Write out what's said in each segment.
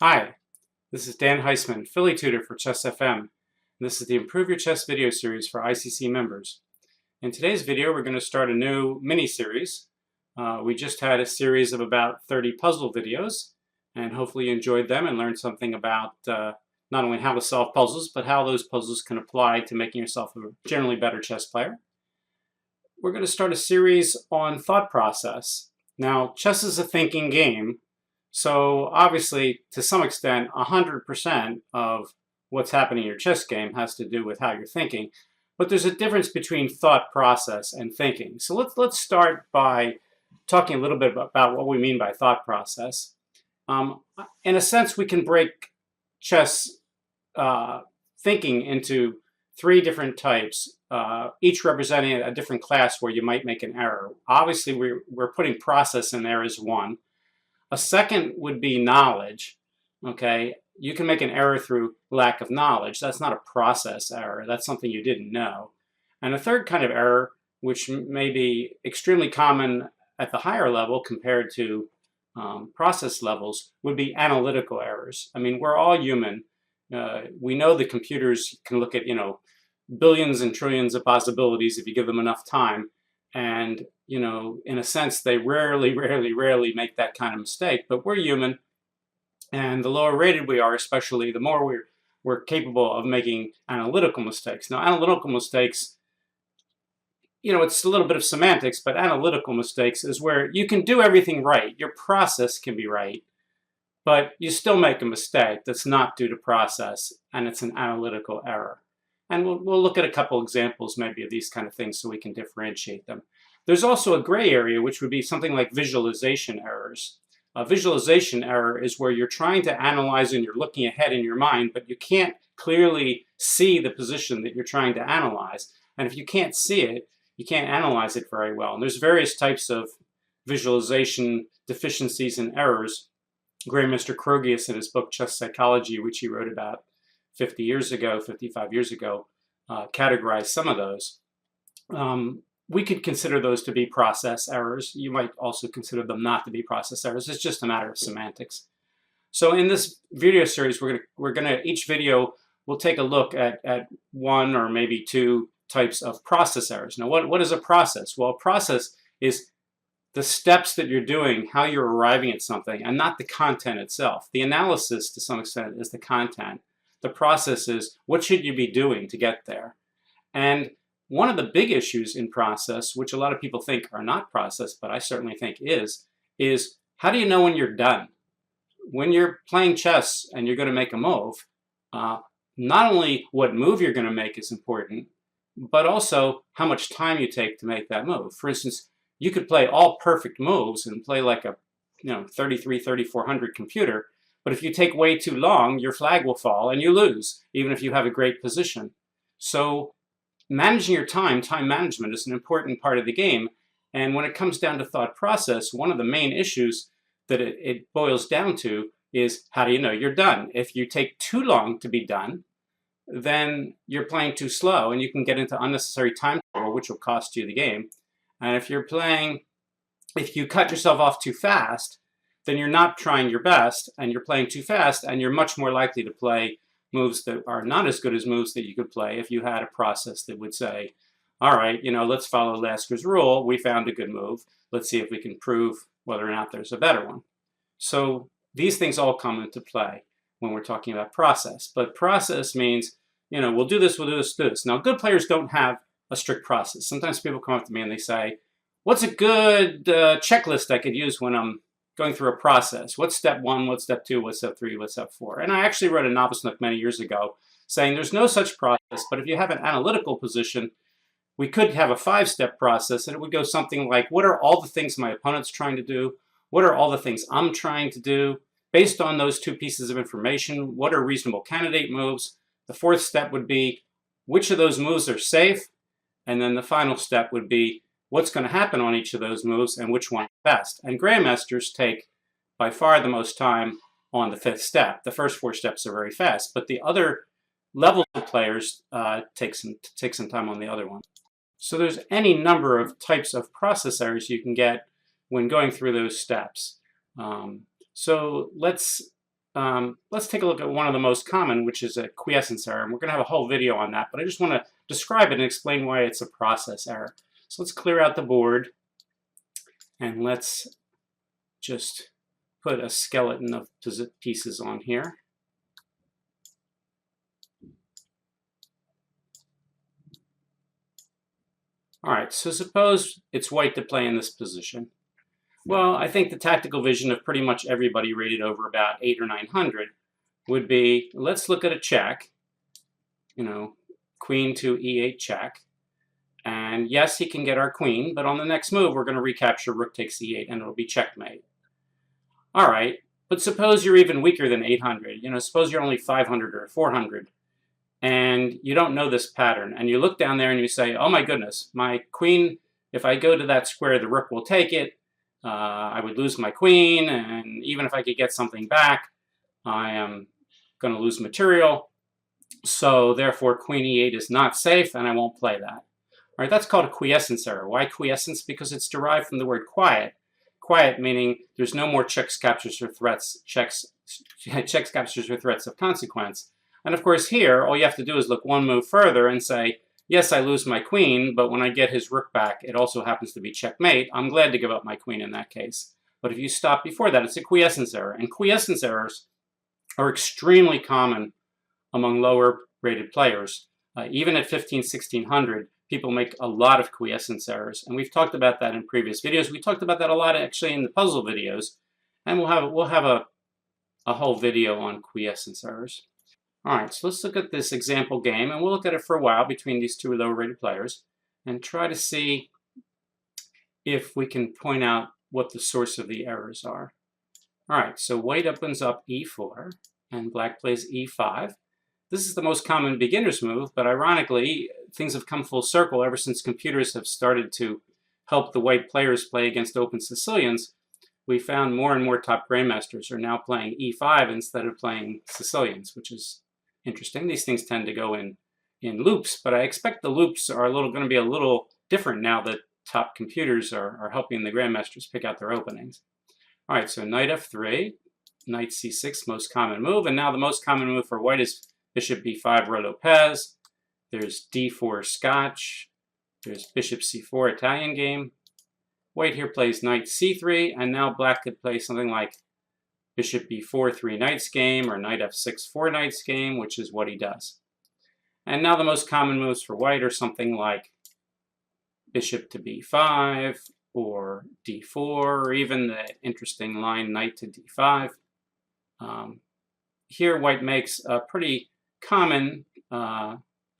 Hi, this is Dan Heisman, Philly tutor for Chess FM, and this is the Improve Your Chess video series for ICC members. In today's video, we're going to start a new mini-series. We just had a series of about 30 puzzle videos, and hopefully you enjoyed them and learned something about not only how to solve puzzles, but how those puzzles can apply to making yourself a generally better chess player. We're going to start a series on thought process. Now, chess is a thinking game. So obviously, to some extent, 100% of what's happening in your chess game has to do with how you're thinking. But there's a difference between thought process and thinking. So let's start by talking a little bit about what we mean by thought process. In a sense, we can break chess thinking into three different types, each representing a different class where you might make an error. Obviously, we're putting process in there as one. A second would be knowledge, okay? You can make an error through lack of knowledge. That's not a process error. That's something you didn't know. And a third kind of error, which may be extremely common at the higher level compared to process levels, would be analytical errors. I mean, we're all human. We know the computers can look at, billions and trillions of possibilities if you give them enough time. And, in a sense, they rarely make that kind of mistake. But we're human. And the lower rated we are, especially, the more we're capable of making analytical mistakes. Now, analytical mistakes, it's a little bit of semantics, but analytical mistakes is where you can do everything right. Your process can be right, but you still make a mistake that's not due to process, and it's an analytical error. And we'll look at a couple examples maybe of these kind of things so we can differentiate them. There's also a gray area, which would be something like visualization errors. A visualization error is where you're trying to analyze and you're looking ahead in your mind, but you can't clearly see the position that you're trying to analyze. And if you can't see it, you can't analyze it very well. And there's various types of visualization deficiencies and errors. Grandmaster Krogius, in his book Chess Psychology, which he wrote about 55 years ago, categorized some of those. We could consider those to be process errors. You might also consider them not to be process errors. It's just a matter of semantics. So in this video series, each video will take a look at one or maybe two types of process errors. Now, what is a process? Well, a process is the steps that you're doing, how you're arriving at something, and not the content itself. The analysis, to some extent, is the content. The process is what should you be doing to get there. And one of the big issues in process, which a lot of people think are not process, but I certainly think is how do you know when you're done? When you're playing chess and you're going to make a move, not only what move you're going to make is important, but also how much time you take to make that move. For instance, you could play all perfect moves and play like a 3400 computer, but if you take way too long, your flag will fall and you lose, even if you have a great position. So managing your time management is an important part of the game. And when it comes down to thought process, one of the main issues that it boils down to is how do you know you're done? If you take too long to be done, then you're playing too slow and you can get into unnecessary time trouble, which will cost you the game. And if you cut yourself off too fast, then you're not trying your best and you're playing too fast, and you're much more likely to play moves that are not as good as moves that you could play if you had a process that would say, all right, let's follow Lasker's rule. We found a good move. Let's see if we can prove whether or not there's a better one. So these things all come into play when we're talking about process. But process means, we'll do this, do this. Now, good players don't have a strict process. Sometimes people come up to me and they say, what's a good checklist I could use when I'm going through a process? What's step one? What's step two? What's step three? What's step four? And I actually wrote a novice nook many years ago saying there's no such process, but if you have an analytical position, we could have a 5-step process, and it would go something like, what are all the things my opponent's trying to do? What are all the things I'm trying to do? Based on those two pieces of information, what are reasonable candidate moves? The 4th step would be, which of those moves are safe? And then the final step would be, what's going to happen on each of those moves and which one is best. And grandmasters take by far the most time on the 5th step. The first 4 steps are very fast, but the other level of players take some time on the other one. So there's any number of types of process errors you can get when going through those steps. So let's let's take a look at one of the most common, which is a quiescence error. And we're going to have a whole video on that, but I just want to describe it and explain why it's a process error. So let's clear out the board, and let's just put a skeleton of pieces on here. All right, so suppose it's white to play in this position. Well, I think the tactical vision of pretty much everybody rated over about 800 or 900 would be, let's look at a check, queen to e8 check. And yes, he can get our queen, but on the next move, we're going to recapture rook takes e8, and it'll be checkmate. All right, but suppose you're even weaker than 800. Suppose you're only 500 or 400, and you don't know this pattern. And you look down there and you say, oh my goodness, my queen, if I go to that square, the rook will take it. I would lose my queen, and even if I could get something back, I am going to lose material. So therefore, queen e8 is not safe, and I won't play that. All right, that's called a quiescence error. Why quiescence? Because it's derived from the word quiet. Quiet meaning there's no more checks, captures, or threats. Checks, captures, or threats of consequence. And of course here, all you have to do is look one move further and say, yes, I lose my queen, but when I get his rook back, it also happens to be checkmate. I'm glad to give up my queen in that case. But if you stop before that, it's a quiescence error. And quiescence errors are extremely common among lower rated players. Even at 1600, people make a lot of quiescence errors. And we've talked about that in previous videos. We talked about that a lot actually in the puzzle videos. And we'll have a whole video on quiescence errors. All right, so let's look at this example game, and we'll look at it for a while between these two lower-rated players and try to see if we can point out what the source of the errors are. All right, so white opens up e4, and black plays e5. This is the most common beginner's move, but ironically, things have come full circle ever since computers have started to help the white players play against open Sicilians. We found more and more top grandmasters are now playing e5 instead of playing Sicilians, which is interesting. These things tend to go in loops, but I expect the loops are going to be a little different now that top computers are helping the grandmasters pick out their openings. All right, so knight f3, knight c6, most common move, and now the most common move for white is bishop b5, Roy Lopez. There's d4 Scotch. There's bishop c4, Italian game. White here plays knight c3, and now black could play something like bishop b4, 3 knights game, or knight f6, 4 knights game, which is what he does. And now the most common moves for white are something like bishop to b5, or d4, or even the interesting line knight to d5. Here white makes a pretty common, I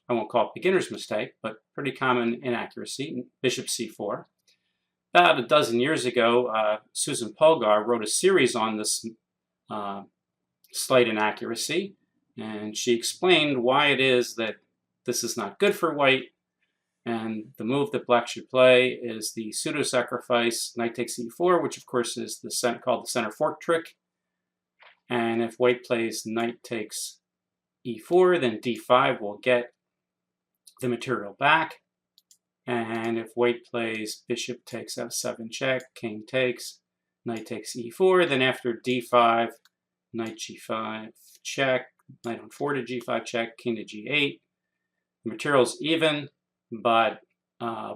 won't call it beginner's mistake, but pretty common inaccuracy, bishop c4. About a dozen years ago, Susan Polgar wrote a series on this slight inaccuracy, and she explained why it is that this is not good for white, and the move that black should play is the pseudo-sacrifice knight takes e4, which of course is called the center fork trick. And if white plays knight takes e4, then d5 will get the material back. And if white plays bishop takes f7 check, king takes, knight takes e4, then after d5, knight g5 check, knight on 4 to g5 check, king to g8. The material's even, but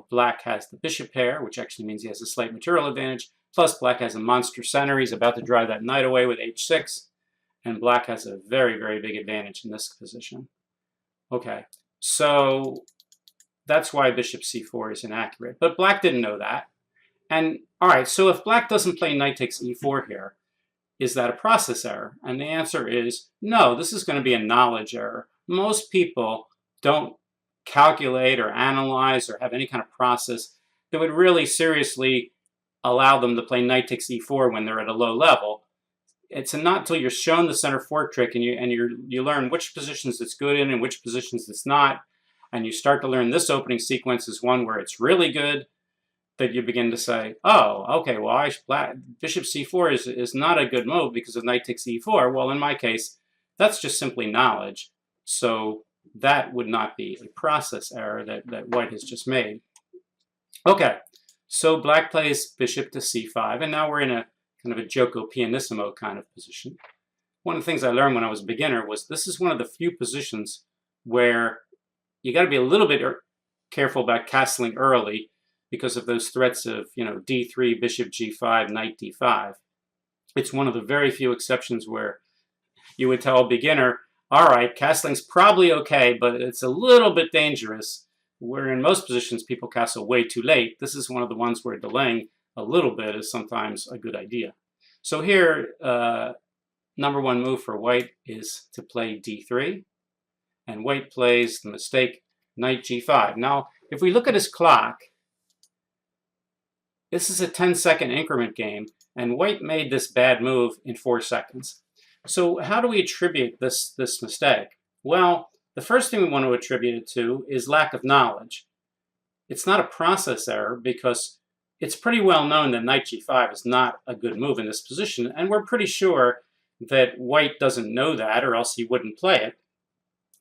black has the bishop pair, which actually means he has a slight material advantage. Plus, black has a monster center. He's about to drive that knight away with h6. And black has a very, very big advantage in this position. Okay, so that's why bishop c4 is inaccurate. But black didn't know that. And all right, so if black doesn't play knight takes e4 here, is that a process error? And the answer is no, this is going to be a knowledge error. Most people don't calculate or analyze or have any kind of process that would really seriously allow them to play knight takes e4 when they're at a low level. It's not until you're shown the center fork trick and you learn which positions it's good in and which positions it's not, and you start to learn this opening sequence is one where it's really good, that you begin to say, oh, okay, well, bishop c4 is not a good move because of knight takes e4. Well, in my case, that's just simply knowledge. So that would not be a process error that white has just made. Okay, so black plays bishop to c5, and now we're in a kind of a gioco pianissimo kind of position. one of the things I learned when I was a beginner was this is one of the few positions where you got to be a little bit careful about castling early because of those threats of, d3, bishop g5, knight d5. It's one of the very few exceptions where you would tell a beginner, all right, castling's probably okay, but it's a little bit dangerous. Where in most positions people castle way too late. This is one of the ones where delaying a little bit is sometimes a good idea. So here, number one move for white is to play d3, and white plays the mistake knight g5. Now, if we look at his clock, this is a 10-second increment game, and white made this bad move in 4 seconds. So how do we attribute this mistake? Well, the first thing we want to attribute it to is lack of knowledge. It's not a process error because it's pretty well known that knight g5 is not a good move in this position, and we're pretty sure that white doesn't know that, or else he wouldn't play it.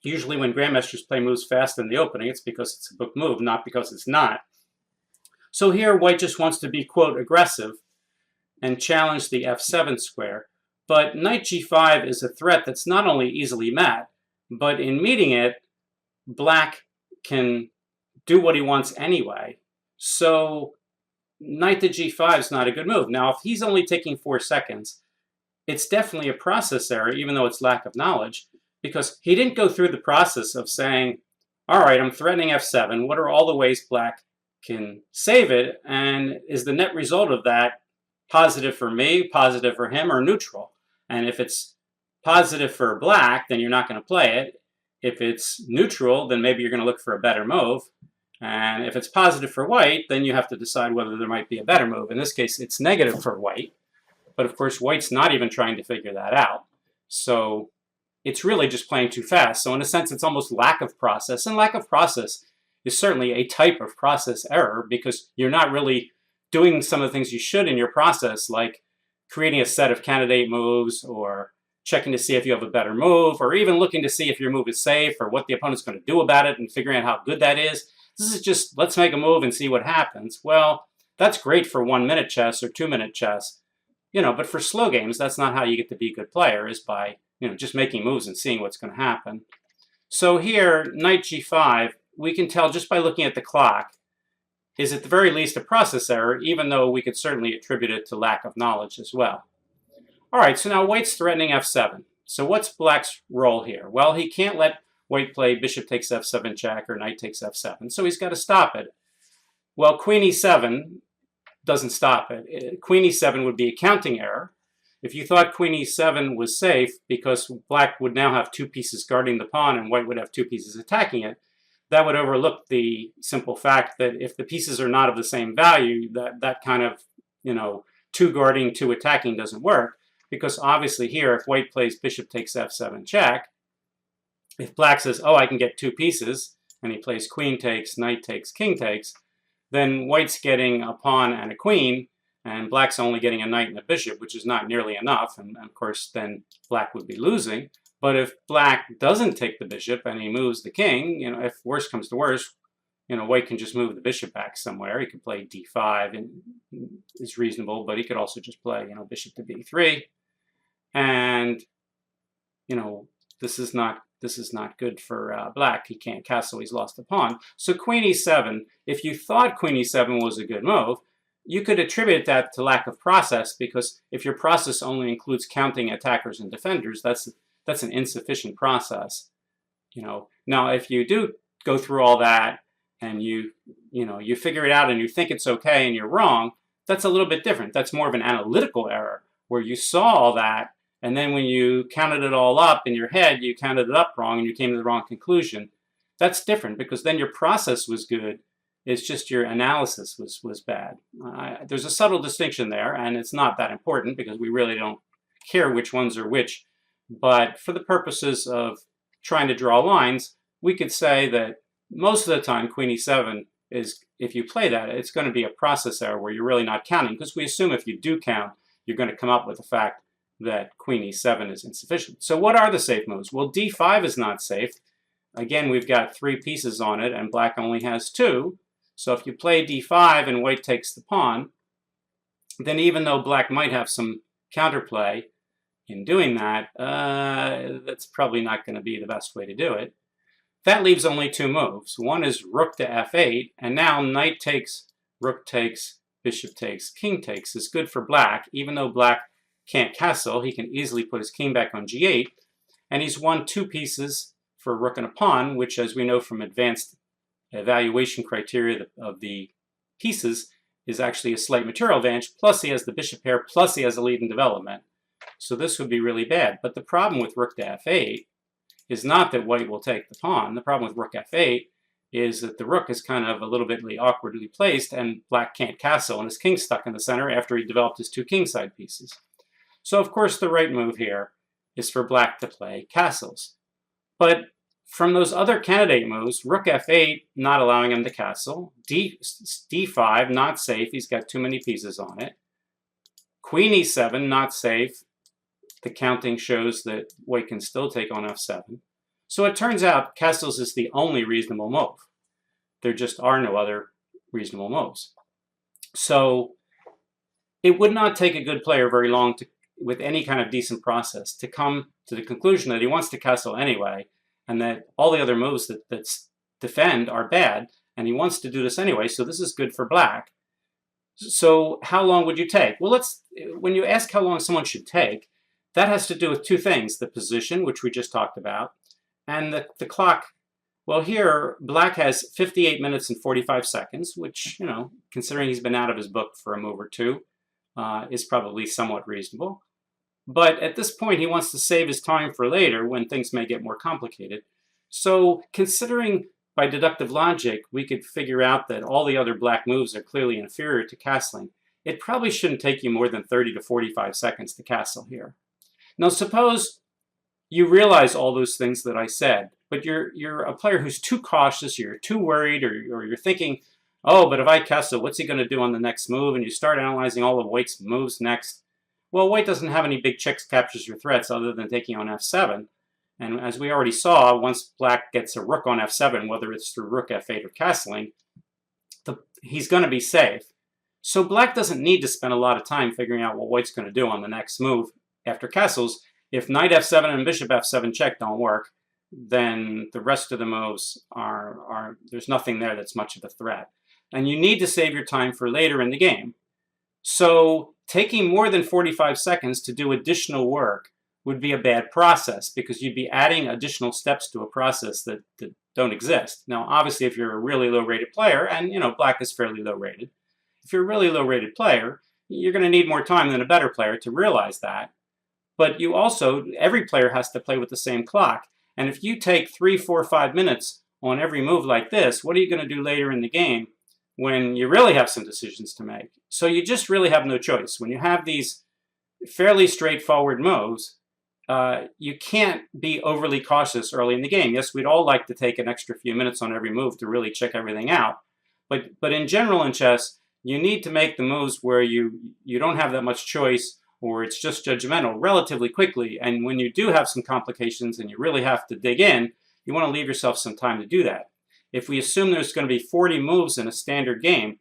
Usually when grandmasters play moves fast in the opening, it's because it's a book move, not because it's not. So here white just wants to be, quote, aggressive and challenge the f7 square. But knight g5 is a threat that's not only easily met, but in meeting it, black can do what he wants anyway. So knight to g5 is not a good move. Now, if he's only taking 4 seconds, it's definitely a process error, even though it's lack of knowledge, because he didn't go through the process of saying, all right, I'm threatening f7. What are all the ways black can save it? And is the net result of that positive for me, positive for him, or neutral? And if it's positive for black, then you're not going to play it. If it's neutral, then maybe you're going to look for a better move. And if it's positive for white, then you have to decide whether there might be a better move. In this case, it's negative for white. But of course, white's not even trying to figure that out. So it's really just playing too fast. So in a sense, it's almost lack of process. And lack of process is certainly a type of process error because you're not really doing some of the things you should in your process, like creating a set of candidate moves or checking to see if you have a better move, or even looking to see if your move is safe or what the opponent's going to do about it and figuring out how good that is. This is just, let's make a move and see what happens. Well, that's great for 1-minute chess or 2-minute chess, but for slow games, that's not how you get to be a good player, is by, just making moves and seeing what's going to happen. So here, knight g5, we can tell just by looking at the clock, is at the very least a process error, even though we could certainly attribute it to lack of knowledge as well. All right, so now white's threatening f7. So what's black's role here? Well, he can't let white play bishop takes f7 check or knight takes f7, so he's got to stop it. Well, queen e7 doesn't stop it. Queen e7 would be a counting error. If you thought queen e7 was safe because black would now have 2 pieces guarding the pawn and white would have 2 pieces attacking it, that would overlook the simple fact that if the pieces are not of the same value, that kind of, 2 guarding, 2 attacking doesn't work. Because obviously here, if white plays bishop takes f7 check, if black says, oh, I can get 2 pieces, and he plays queen takes, knight takes, king takes, then white's getting a pawn and a queen, and black's only getting a knight and a bishop, which is not nearly enough, and of course then black would be losing. But if black doesn't take the bishop and he moves the king, if worse comes to worse, white can just move the bishop back somewhere. He could play d5 and is reasonable, but he could also just play, bishop to b3. And, this is not good for black. He can't castle. He's lost a pawn. So queen e7, if you thought queen e7 was a good move, you could attribute that to lack of process, because if your process only includes counting attackers and defenders, that's an insufficient process. Now if you do go through all that and you figure it out and you think it's okay and you're wrong, that's a little bit different. That's more of an analytical error where you saw all that, and then when you counted it all up in your head, you counted it up wrong and you came to the wrong conclusion. That's different, because then your process was good. It's just your analysis was bad. There's a subtle distinction there, and it's not that important because we really don't care which ones are which. But for the purposes of trying to draw lines, we could say that most of the time queen e7 is, if you play that, it's going to be a process error where you're really not counting, because we assume if you do count, you're going to come up with the fact that queen e7 is insufficient. So what are the safe moves? Well, d5 is not safe. Again, we've got 3 pieces on it, and black only has 2. So if you play d5 and white takes the pawn, then even though black might have some counterplay, in doing that, that's probably not going to be the best way to do it. That leaves only two moves. One is rook to f8, and now knight takes, rook takes, bishop takes, king takes is good for black. Even though black can't castle, he can easily put his king back on g8, and he's won two pieces for a rook and a pawn, which, as we know from advanced evaluation criteria of the pieces, is actually a slight material advantage, plus he has the bishop pair, plus he has a lead in development. So this would be really bad. But the problem with rook to f8 is not that white will take the pawn. The problem with rook f8 is that the rook is kind of a little bit awkwardly placed, and black can't castle, and his king's stuck in the center after he developed his two kingside pieces. So of course the right move here is for black to play castles. But from those other candidate moves, rook f8, not allowing him to castle. d5, not safe. He's got too many pieces on it. Queen e7, not safe. The counting shows that white can still take on f7. So it turns out castles is the only reasonable move. There just are no other reasonable moves. So it would not take a good player very long with any kind of decent process to come to the conclusion that he wants to castle anyway, and that all the other moves that defend are bad, and he wants to do this anyway, so this is good for black. So how long would you take? Well, when you ask how long someone should take, that has to do with two things: the position, which we just talked about, and the clock. Well, here, black has 58 minutes and 45 seconds, which, considering he's been out of his book for a move or two, is probably somewhat reasonable. But at this point, he wants to save his time for later when things may get more complicated. So considering by deductive logic, we could figure out that all the other black moves are clearly inferior to castling, it probably shouldn't take you more than 30 to 45 seconds to castle here. Now, suppose you realize all those things that I said, but you're a player who's too cautious, you're too worried, or you're thinking, oh, but if I castle, what's he going to do on the next move? And you start analyzing all of white's moves next. Well, white doesn't have any big checks, captures, or threats other than taking on f7. And as we already saw, once black gets a rook on f7, whether it's through rook f8 or castling, he's going to be safe. So black doesn't need to spend a lot of time figuring out what white's going to do on the next move after castles. If knight f7 and bishop f7 check don't work, then the rest of the moves there's nothing there that's much of a threat. And you need to save your time for later in the game. So taking more than 45 seconds to do additional work would be a bad process, because you'd be adding additional steps to a process that don't exist. Now, obviously, if you're a really low-rated player, and black is fairly low-rated, if you're a really low-rated player, you're going to need more time than a better player to realize that. But every player has to play with the same clock. And if you take 3, 4, 5 minutes on every move like this, what are you going to do later in the game when you really have some decisions to make? So you just really have no choice. When you have these fairly straightforward moves, you can't be overly cautious early in the game. Yes, we'd all like to take an extra few minutes on every move to really check everything out. But in general in chess, you need to make the moves where you don't have that much choice, or it's just judgmental, relatively quickly. And when you do have some complications and you really have to dig in, you want to leave yourself some time to do that. If we assume there's going to be 40 moves in a standard game,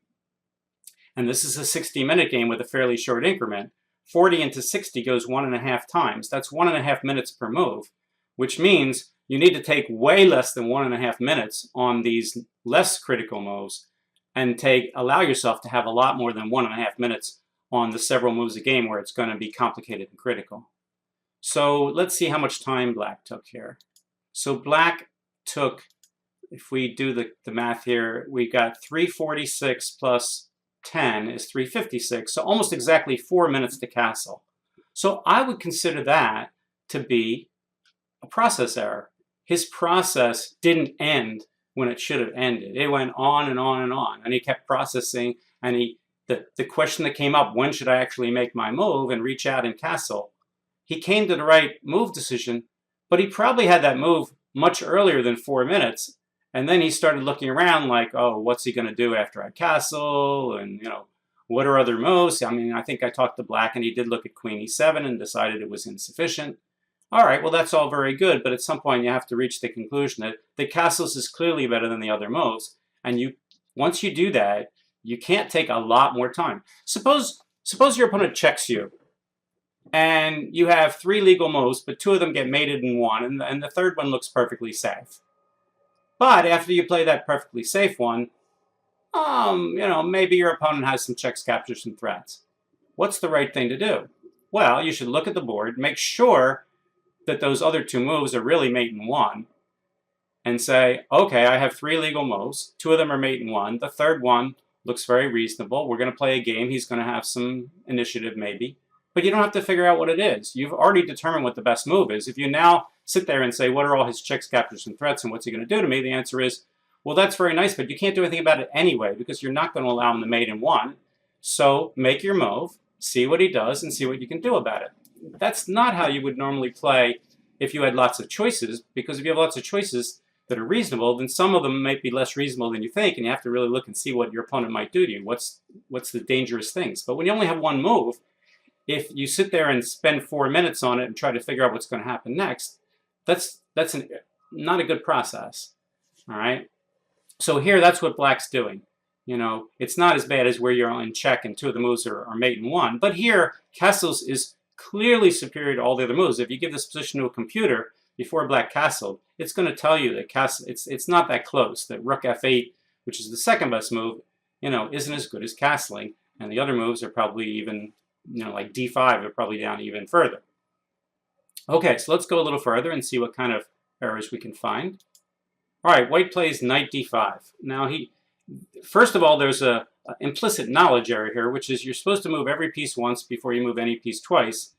and this is a 60-minute game with a fairly short increment, 40 into 60 goes 1.5 times. That's 1.5 minutes per move, which means you need to take way less than 1.5 minutes on these less critical moves, and allow yourself to have a lot more than 1.5 minutes on the several moves a game where it's going to be complicated and critical. So let's see how much time black took here. So black took, if we do the math here, we got 346 plus 10 is 356, so almost exactly 4 minutes to castle. So I would consider that to be a process error. His process didn't end when it should have ended. It went on and on and on, and he kept processing, and the question that came up, when should I actually make my move and reach out and castle? He came to the right move decision, but he probably had that move much earlier than 4 minutes. And then he started looking around like, oh, what's he going to do after I castle? And, what are other moves? I mean, I think I talked to black, and he did look at queen e7 and decided it was insufficient. All right, well, that's all very good. But at some point, you have to reach the conclusion that the castles is clearly better than the other moves. And once you do that, you can't take a lot more time. Suppose your opponent checks you. and you have 3 legal moves, but 2 of them get mated in one, and the third one looks perfectly safe. But after you play that perfectly safe one, maybe your opponent has some checks, captures, and threats. What's the right thing to do? Well, you should look at the board, make sure that those other 2 moves are really mate in one, and say, okay, I have 3 legal moves. 2 of them are mate in one. The third one looks very reasonable. We're going to play a game. He's going to have some initiative maybe. But you don't have to figure out what it is. You've already determined what the best move is. If you now sit there and say, what are all his checks, captures, and threats, and what's he going to do to me? The answer is, well, that's very nice, but you can't do anything about it anyway because you're not going to allow him to mate in one. So make your move, see what he does, and see what you can do about it. That's not how you would normally play if you had lots of choices, because if you have lots of choices that are reasonable, then some of them might be less reasonable than you think, and you have to really look and see what your opponent might do to you. What's the dangerous things? But when you only have one move, if you sit there and spend 4 minutes on it and try to figure out what's going to happen next, that's not a good process. All right. So here, that's what black's doing. It's not as bad as where you're in check and 2 of the moves are mate in one. But here, castles is clearly superior to all the other moves. If you give this position to a computer before black castled, it's going to tell you that it's not that close. That rook f8, which is the second best move, isn't as good as castling, and the other moves are probably even, like d5, are probably down even further. Okay, so let's go a little further and see what kind of errors we can find. All right, white plays knight d5. Now first of all, there's a implicit knowledge error here, which is you're supposed to move every piece once before you move any piece twice,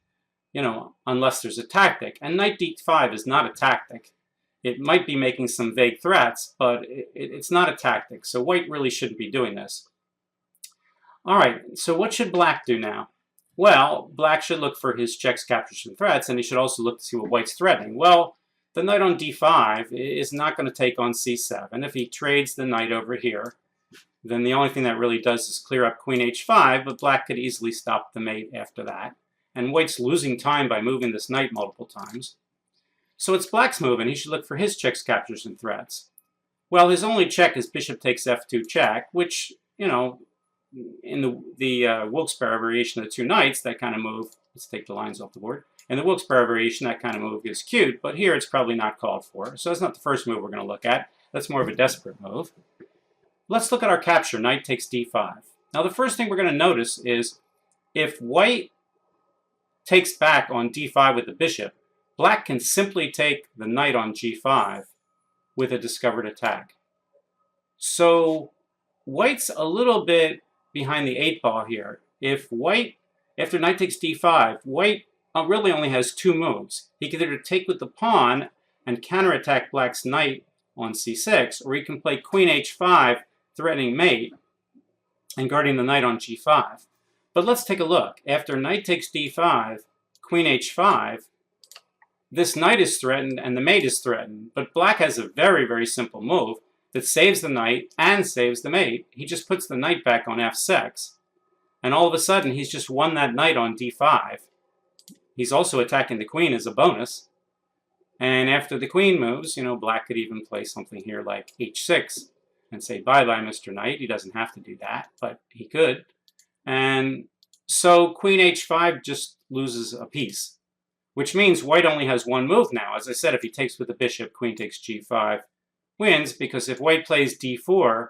unless there's a tactic. And knight d5 is not a tactic. It might be making some vague threats, but it's not a tactic. So white really shouldn't be doing this. All right, so what should black do now? Well, black should look for his checks, captures, and threats, and he should also look to see what white's threatening. Well, the knight on d5 is not going to take on c7. If he trades the knight over here, then the only thing that really does is clear up queen h5, but black could easily stop the mate after that. And white's losing time by moving this knight multiple times. So it's black's move, and he should look for his checks, captures, and threats. Well, his only check is bishop takes f2 check, which, in the Wilkes-Barre variation of the 2 knights, that kind of move, let's take the lines off the board. In the Wilkes-Barre variation, that kind of move is cute, but here it's probably not called for. So that's not the first move we're going to look at. That's more of a desperate move. Let's look at our capture, knight takes d5. Now the first thing we're going to notice is if white takes back on d5 with the bishop, black can simply take the knight on g5 with a discovered attack. So white's a little bit behind the 8 ball here. If white, after knight takes d5, white really only has 2 moves. He can either take with the pawn and counterattack black's knight on c6, or he can play queen h5, threatening mate, and guarding the knight on g5. But let's take a look. After knight takes d5, queen h5, this knight is threatened and the mate is threatened. But black has a very, very simple move that saves the knight and saves the mate. He just puts the knight back on f6. And all of a sudden, he's just won that knight on d5. He's also attacking the queen as a bonus. And after the queen moves, black could even play something here like h6 and say, bye-bye, Mr. Knight. He doesn't have to do that, but he could. And so queen h5 just loses a piece, which means white only has 1 move now. As I said, if he takes with the bishop, queen takes g5, wins, because if white plays d4,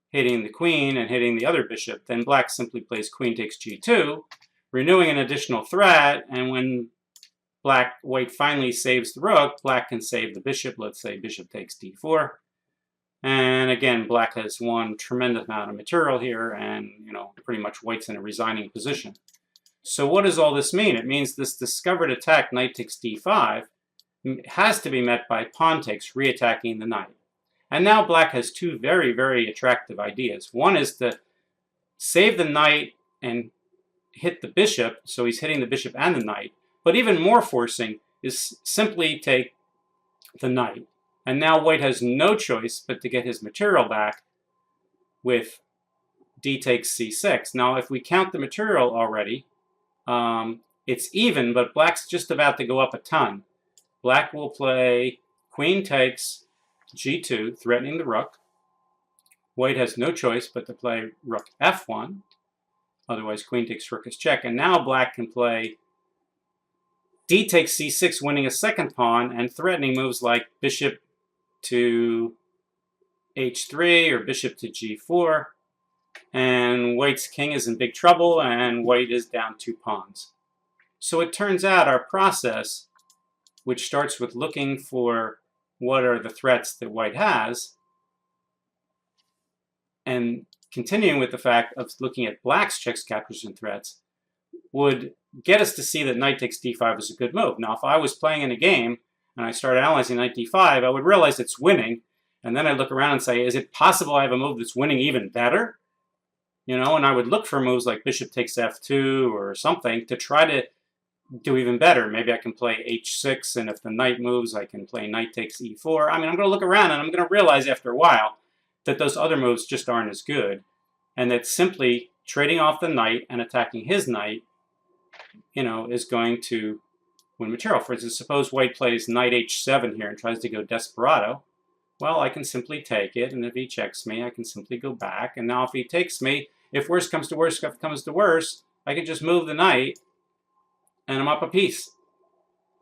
hitting the queen and hitting the other bishop, then black simply plays queen takes g2, renewing an additional threat, and when white finally saves the rook, black can save the bishop. Let's say bishop takes d4. And again, black has won tremendous amount of material here, and pretty much white's in a resigning position. So what does all this mean? It means this discovered attack, knight takes d5, has to be met by pawn takes, reattacking the knight. And now black has 2 very, very attractive ideas. One is to save the knight and hit the bishop, so he's hitting the bishop and the knight. But even more forcing is simply take the knight. And now white has no choice but to get his material back with d takes c6. Now, if we count the material already, it's even, but black's just about to go up a ton. Black will play queen takes g2, threatening the rook. White has no choice but to play rook f1. Otherwise, queen takes rook is check. And now black can play D takes c6, winning a second pawn, and threatening moves like bishop to h3 or bishop to g4. And white's king is in big trouble, and white is down 2 pawns. So it turns out our process, which starts with looking for what are the threats that white has, and continuing with the fact of looking at black's checks, captures, and threats, would get us to see that knight takes d5 is a good move. Now, if I was playing in a game and I started analyzing knight d5, I would realize it's winning, and then I'd look around and say, is it possible I have a move that's winning even better? You know, and I would look for moves like bishop takes f2 or something to try to do even better. Maybe I can play h6, and if the knight moves, I can play knight takes e4. I mean, I'm going to look around, and I'm going to realize after a while that those other moves just aren't as good, and that simply trading off the knight and attacking his knight, you know, is going to win material. For instance, suppose white plays knight h7 here and tries to go desperado. Well, I can simply take it, and if he checks me, I can simply go back. And now if he takes me, if worse comes to worse, I can just move the knight, and I'm up a piece.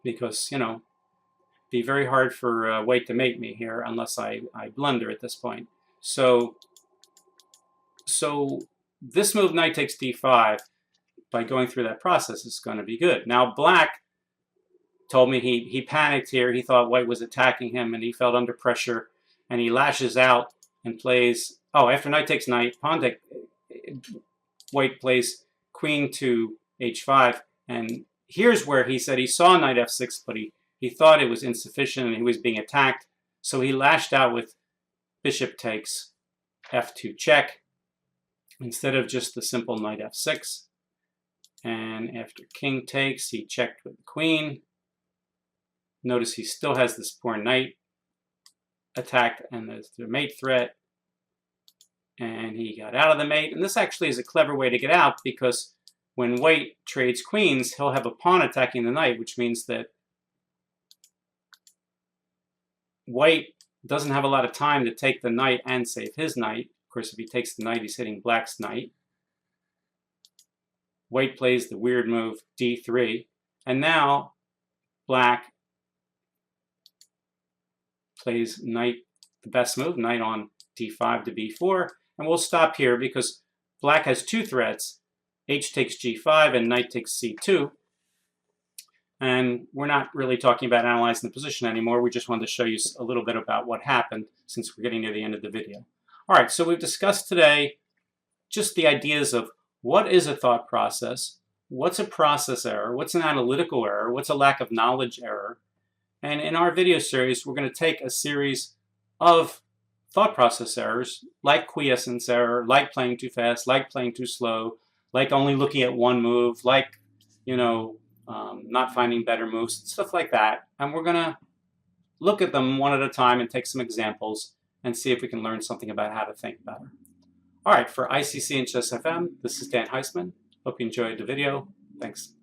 Because, you know, it'd be very hard for white to mate me here unless I blunder at this point. So this move, knight takes d5, by going through that process is going to be good. Now, black told me he panicked here. He thought white was attacking him, and he felt under pressure, and he lashes out and plays, oh, after knight takes knight, white plays queen to h5, and here's where he said he saw knight f6, but he thought it was insufficient and he was being attacked, so he lashed out with bishop takes f2 check instead of just the simple knight f6. And after king takes, he checked with the queen. Notice he still has this poor knight attacked, and there's the mate threat. And he got out of the mate. And this actually is a clever way to get out, because when white trades queens, he'll have a pawn attacking the knight, which means that white doesn't have a lot of time to take the knight and save his knight. Of course, if he takes the knight, he's hitting black's knight. White plays the weird move d3, and now black plays knight, the best move, knight on d5 to b4, and we'll stop here because black has 2 threats, h takes g5 and knight takes c2, and we're not really talking about analyzing the position anymore. We just wanted to show you a little bit about what happened since we're getting near the end of the video. All right, so we've discussed today just the ideas of what is a thought process, what's a process error, what's an analytical error, what's a lack of knowledge error. And in our video series, we're going to take a series of thought process errors, like quiescence error, like playing too fast, like playing too slow, like only looking at one move, like, you know, not finding better moves, stuff like that. And we're going to look at them one at a time and take some examples and see if we can learn something about how to think better. All right, for ICC and Chess FM, this is Dan Heisman. Hope you enjoyed the video. Thanks.